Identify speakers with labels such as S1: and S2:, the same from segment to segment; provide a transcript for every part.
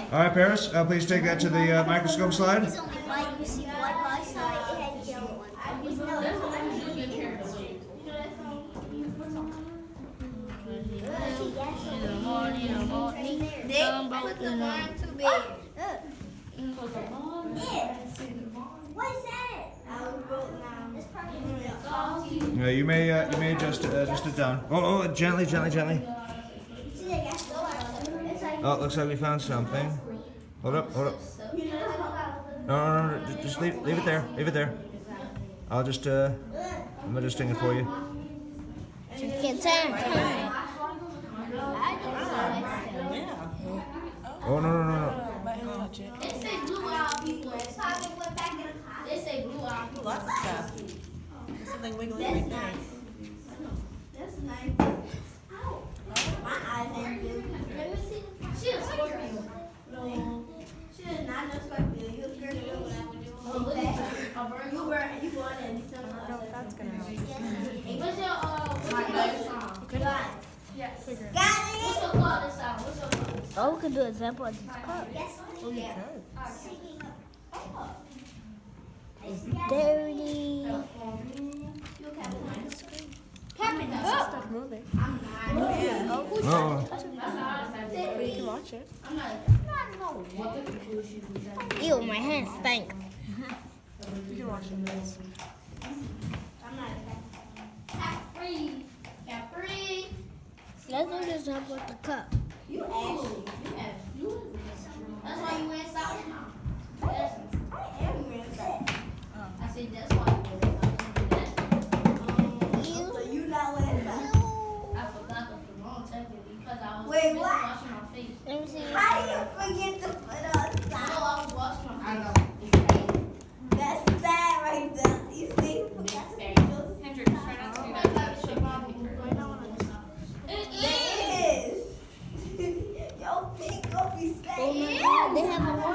S1: All right, Paris, please take that to the microscope slide.
S2: It's only white. You see white by side. It had yellow one. What's that?
S1: You may just it down. Oh, gently. Oh, it looks like we found something. Hold up. No, just leave it there. Leave it there. I'm gonna just sting it for you. Oh, no.
S3: They say blue eye people. They say blue eye people.
S4: Lots of stuff. There's something wiggling right there.
S2: That's nice. Ow. My eyes ain't blue. Let me see.
S3: She a Scorpio.
S2: No. She is not no Scorpio. You a Scorpio when I was doing
S3: Oh, look at that.
S2: You born in December.
S4: That's gonna help.
S3: What's your sign? Yes.
S2: Got it.
S3: What's your color sign? What's your color?
S5: Oh, we can do an example of these cups.
S2: Yes.
S4: Oh, you could.
S5: Dirty.
S4: Stuff moving.
S1: Oh.
S4: We can watch it.
S5: Ew, my hands stink.
S4: You can watch it.
S3: Capri.
S5: Let's do an example of the cup.
S2: You ashy.
S3: That's why you went south now.
S2: I am real fat.
S3: I said that's why you went south.
S2: So you not wearing that?
S3: I forgot the wrong technically because I was
S2: Wait,
S3: busy
S2: what?
S3: washing my face.
S5: Let me see.
S2: How do you forget to put on
S3: No,
S2: socks?
S3: I was washing my face.
S2: That's sad right there. You see? Forgot to put your
S6: Hendrix, try not to do that.
S2: It is. Your feet gonna be
S5: Oh
S2: sad.
S5: my God, they have a worm.
S3: I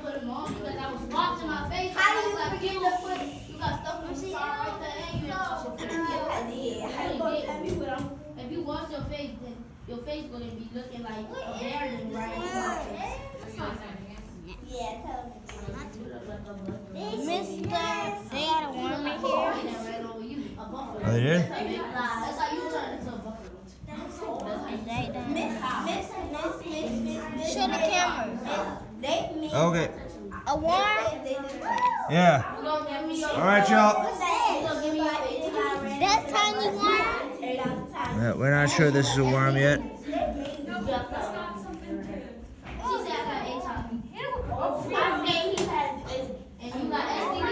S3: put them on because I was washing my face.
S2: How do you
S3: like,
S2: forget to put?
S3: You got stuff on the side right there and you didn't wash your face.
S2: How you gonna tell me what I'm?
S3: If you wash your face, then your face gonna be looking like a bear than right now.
S2: Yeah, tell me.
S5: Mister, they got a worm in here.
S1: Oh, they did?
S3: That's how you turn into a buffalo.
S5: Show the camera.
S1: Okay.
S5: A worm?
S1: Yeah. All right, y'all.
S5: That's tiny worm.
S1: We're not sure this is a worm yet.
S3: She said I got HIV. And you got STD.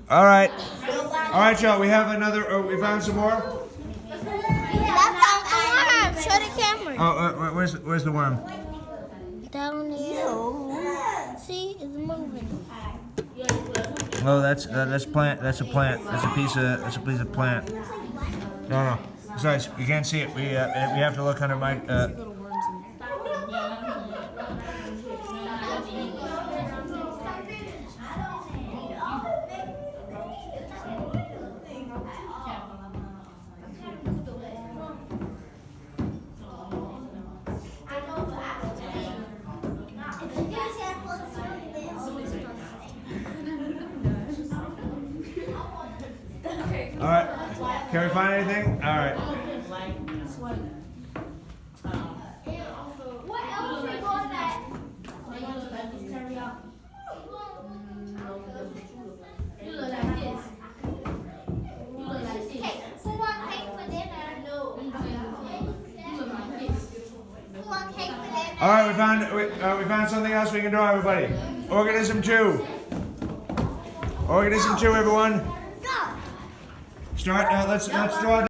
S1: All right, y'all. We have another. We found some more.
S5: That's not the worm. Show the camera.
S1: Oh, where's the worm?
S5: Down here. See, it's moving.
S1: Oh, that's plant. That's a plant. That's a piece of plant. No. Besides, you can't see it. We have to look under my.
S4: Little worms in there.
S1: All right. Can we find anything? All right.
S3: What else we going at? You look like this. You look like this.
S2: Who want cake for dinner?
S3: No. You look like this.
S2: Who want cake for dinner?
S1: All right. We found something else we can draw, everybody. Organism 2. Organism 2, everyone.
S2: Go.
S1: Start. Let's draw.